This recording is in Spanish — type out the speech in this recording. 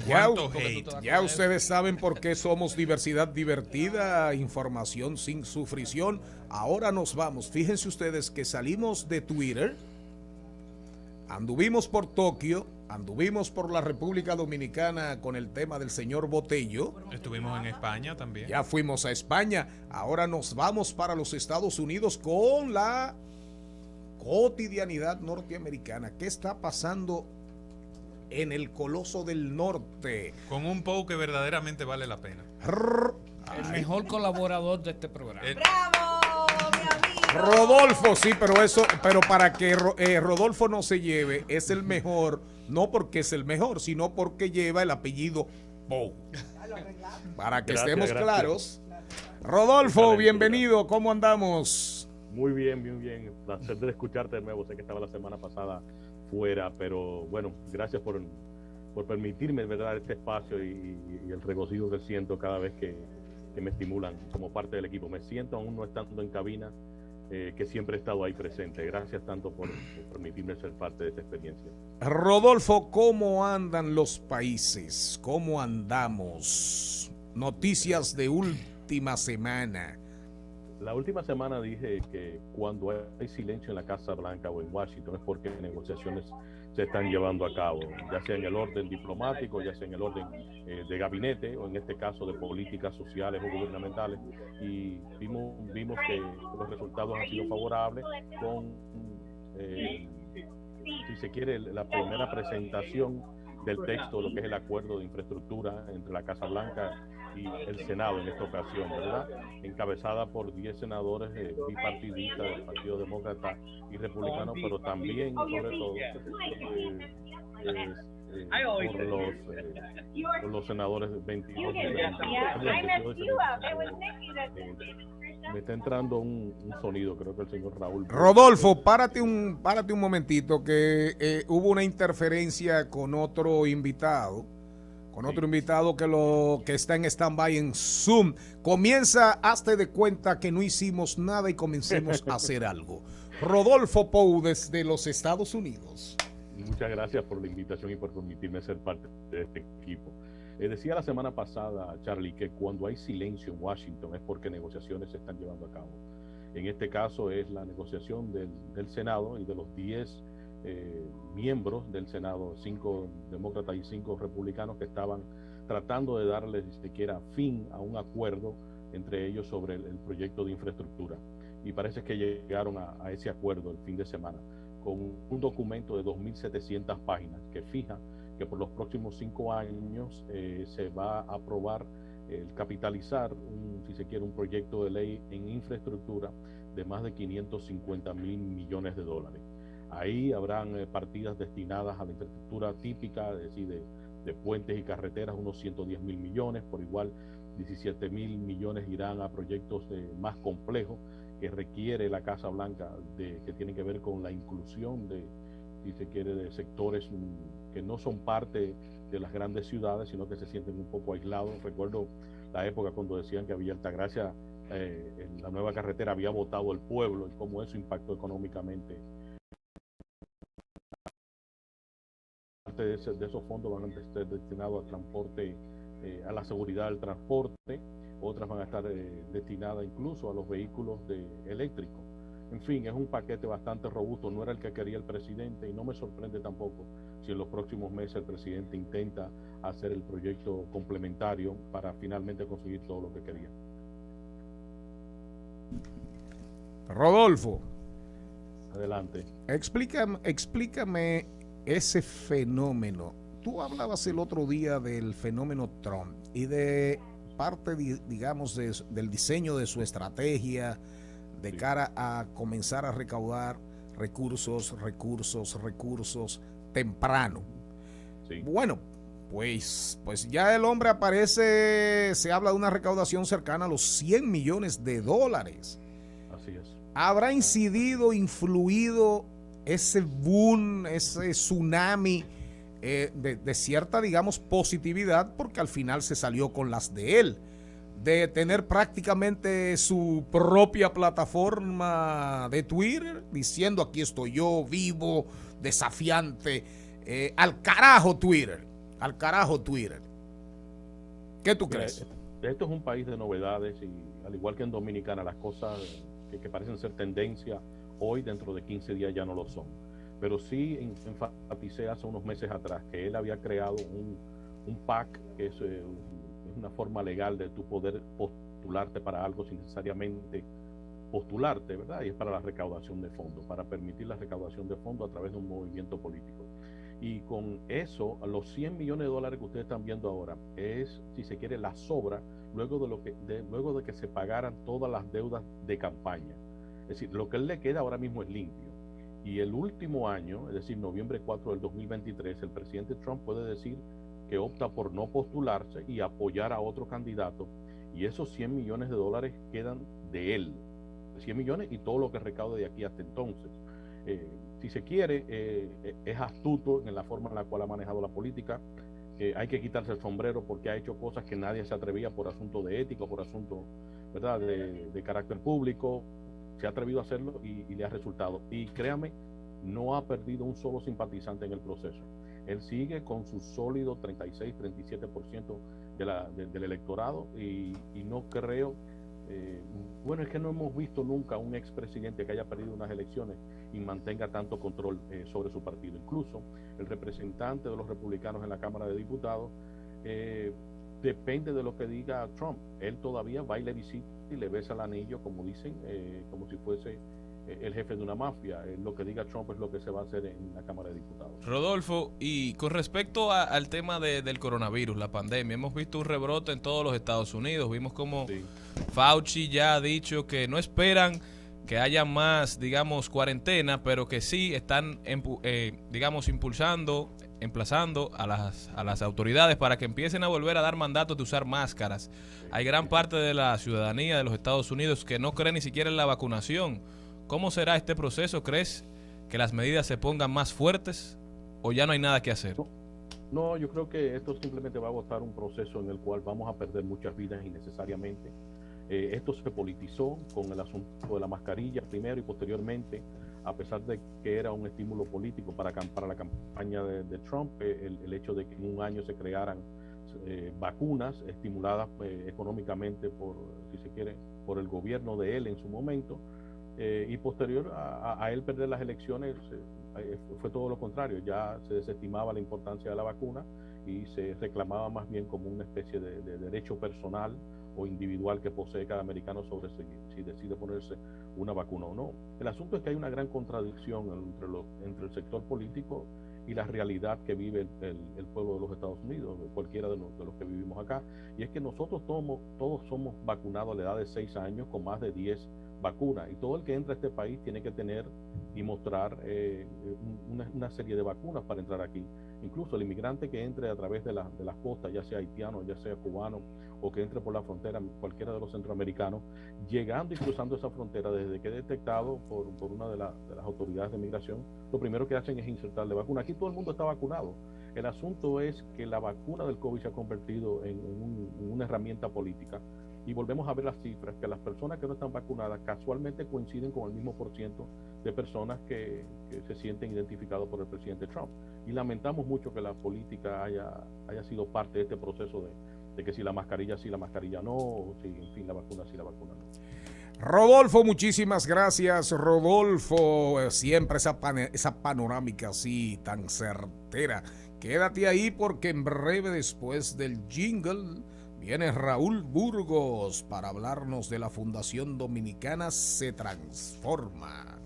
Ya ustedes saben por qué somos diversidad divertida, información sin sufrición. Ahora nos vamos. Fíjense ustedes que salimos de Twitter, anduvimos por Tokio, anduvimos por la República Dominicana con el tema del señor Botello. Estuvimos en España también. Ya fuimos a España. Ahora nos vamos para los Estados Unidos con la cotidianidad norteamericana. ¿Qué está pasando en el Coloso del Norte? Con un Pou que verdaderamente vale la pena. El mejor colaborador de este programa. ¡Bravo, mi amigo! Rodolfo, sí, pero para que Rodolfo no se lleve, es el mejor, no porque es el mejor, sino porque lleva el apellido Pou. Para que estemos claros. Rodolfo, bienvenido, ¿cómo andamos? Muy bien, muy bien. Placer de escucharte de nuevo. Sé que estaba la semana pasada fuera, pero bueno, gracias por permitirme, ¿verdad?, este espacio y el regocijo que siento cada vez que me estimulan como parte del equipo. Me siento, aún no estando en cabina, que siempre he estado ahí presente. Gracias tanto por permitirme ser parte de esta experiencia. Rodolfo, ¿cómo andan los países? ¿Cómo andamos? Noticias de última semana. La última semana dije que cuando hay silencio en la Casa Blanca o en Washington es porque negociaciones se están llevando a cabo, ya sea en el orden diplomático, ya sea en el orden de gabinete o en este caso de políticas sociales o gubernamentales, y vimos que los resultados han sido favorables con, si se quiere, la primera presentación del texto de lo que es el acuerdo de infraestructura entre la Casa Blanca y el Senado en esta ocasión, ¿verdad? Encabezada por 10 senadores bipartidistas del Partido Demócrata y Republicano, pero también, sobre todo, por los senadores 22. Me está entrando un sonido, creo que el señor Raúl. Rodolfo, párate un momentito, que hubo una interferencia con otro invitado. Que está en stand-by en Zoom. Comienza, hazte de cuenta que no hicimos nada y comencemos a hacer algo. Rodolfo Pou, desde los Estados Unidos. Muchas gracias por la invitación y por permitirme ser parte de este equipo. Decía la semana pasada, Charlie, que cuando hay silencio en Washington es porque negociaciones se están llevando a cabo. En este caso es la negociación del Senado y de los 10 miembros del Senado, 5 demócratas y 5 republicanos, que estaban tratando de darle siquiera fin a un acuerdo entre ellos sobre el proyecto de infraestructura. Y parece que llegaron a ese acuerdo el fin de semana con un documento de 2.700 páginas que fija que por los próximos 5 años se va a aprobar el capitalizar, si se quiere, un proyecto de ley en infraestructura de más de 550,000 millones de dólares. Ahí habrán partidas destinadas a la infraestructura típica, es decir, de puentes y carreteras, unos 110,000 millones. Por igual, 17,000 millones irán a proyectos más complejos que requiere la Casa Blanca, que tienen que ver con la inclusión si se quiere, de sectores que no son parte de las grandes ciudades, sino que se sienten un poco aislados. Recuerdo la época cuando decían que Villa Altagracia, en la nueva carretera, había votado el pueblo y cómo eso impactó económicamente. Parte de esos fondos van a estar destinados al transporte, a la seguridad del transporte. Otras van a estar destinadas incluso a los vehículos eléctricos. En fin, es un paquete bastante robusto. No era el que quería el presidente y no me sorprende tampoco si en los próximos meses el presidente intenta hacer el proyecto complementario para finalmente conseguir todo lo que quería. Rodolfo, adelante. Explícame ese fenómeno. Tú hablabas el otro día del fenómeno Trump y de parte, digamos, del diseño de su estrategia de cara a comenzar a recaudar recursos temprano. Sí. Bueno, pues ya el hombre aparece, se habla de una recaudación cercana a los 100 millones de dólares. Así es. ¿Habrá influido ese boom, ese tsunami de cierta, digamos, positividad, porque al final se salió con las de él, de tener prácticamente su propia plataforma de Twitter, diciendo aquí estoy yo, vivo, desafiante, al carajo Twitter, Al carajo Twitter. ¿Qué tú Mira, crees? esto es un país de novedades y al igual que en Dominicana, las cosas que parecen ser tendencia hoy, dentro de 15 días ya no lo son. Pero sí enfaticé hace unos meses atrás que él había creado un PAC, que es una forma legal de tu poder postularte para algo sin necesariamente postularte, ¿verdad? Y es para la recaudación de fondos, para permitir la recaudación de fondos a través de un movimiento político. Y con eso, los 100 millones de dólares que ustedes están viendo ahora es, si se quiere, la sobra luego de que se pagaran todas las deudas de campaña. Es decir, lo que él le queda ahora mismo es limpio. Y el último año, es decir, noviembre 4 del 2023, el presidente Trump puede decir que opta por no postularse y apoyar a otro candidato. Y esos 100 millones de dólares quedan de él. 100 millones y todo lo que recaude de aquí hasta entonces. Si se quiere, es astuto en la forma en la cual ha manejado la política. Hay que quitarse el sombrero porque ha hecho cosas que nadie se atrevía por asunto de ética, por asunto, ¿verdad?, de carácter público. Se ha atrevido a hacerlo y le ha resultado. Y créame, no ha perdido un solo simpatizante en el proceso. Él sigue con su sólido 36-37% del electorado y no creo... bueno, es que no hemos visto nunca un expresidente que haya perdido unas elecciones y mantenga tanto control sobre su partido. Incluso el representante de los republicanos en la Cámara de Diputados depende de lo que diga Trump. Él todavía va y le visita y le besa el anillo, como dicen, como si fuese el jefe de una mafia. Lo que diga Trump es lo que se va a hacer en la Cámara de Diputados. Rodolfo, y con respecto al tema del coronavirus, la pandemia, hemos visto un rebrote en todos los Estados Unidos. Vimos como Sí. Fauci ya ha dicho que no esperan que haya más, digamos, cuarentena, pero que sí están, digamos, emplazando a las autoridades para que empiecen a volver a dar mandatos de usar máscaras. Hay gran parte de la ciudadanía de los Estados Unidos que no cree ni siquiera en la vacunación. ¿Cómo será este proceso? ¿Crees que las medidas se pongan más fuertes o ya no hay nada que hacer? No, yo creo que esto simplemente va a votar un proceso en el cual vamos a perder muchas vidas innecesariamente. Esto se politizó con el asunto de la mascarilla primero y posteriormente, a pesar de que era un estímulo político para la campaña de Trump, el hecho de que en un año se crearan vacunas estimuladas económicamente por, si se quiere, por el gobierno de él en su momento, y posterior a él perder las elecciones fue todo lo contrario. Ya se desestimaba la importancia de la vacuna y se reclamaba más bien como una especie de derecho personal o individual que posee cada americano sobre si decide ponerse una vacuna o no. El asunto es que hay una gran contradicción entre el sector político y la realidad que vive el pueblo de los Estados Unidos, cualquiera de los que vivimos acá, y es que nosotros todos somos vacunados a la edad de 6 años con más de 10 vacunas, y todo el que entra a este país tiene que tener y mostrar una serie de vacunas para entrar aquí. Incluso el inmigrante que entre a través de las costas, ya sea haitiano, ya sea cubano, o que entre por la frontera, cualquiera de los centroamericanos, llegando y cruzando esa frontera, desde que es detectado por una de las autoridades de migración, lo primero que hacen es insertarle vacuna. Aquí todo el mundo está vacunado. El asunto es que la vacuna del COVID se ha convertido en una herramienta política. Y volvemos a ver las cifras, que las personas que no están vacunadas casualmente coinciden con el mismo porciento de personas que se sienten identificados por el presidente Trump. Y lamentamos mucho que la política haya sido parte de este proceso de que si la mascarilla sí, la mascarilla no, o si, en fin, la vacuna sí, la vacuna no. Rodolfo, muchísimas gracias, Rodolfo. Siempre esa panorámica así tan certera. Quédate ahí porque en breve, después del jingle, viene Raúl Burgos para hablarnos de la Fundación Dominicana Se Transforma.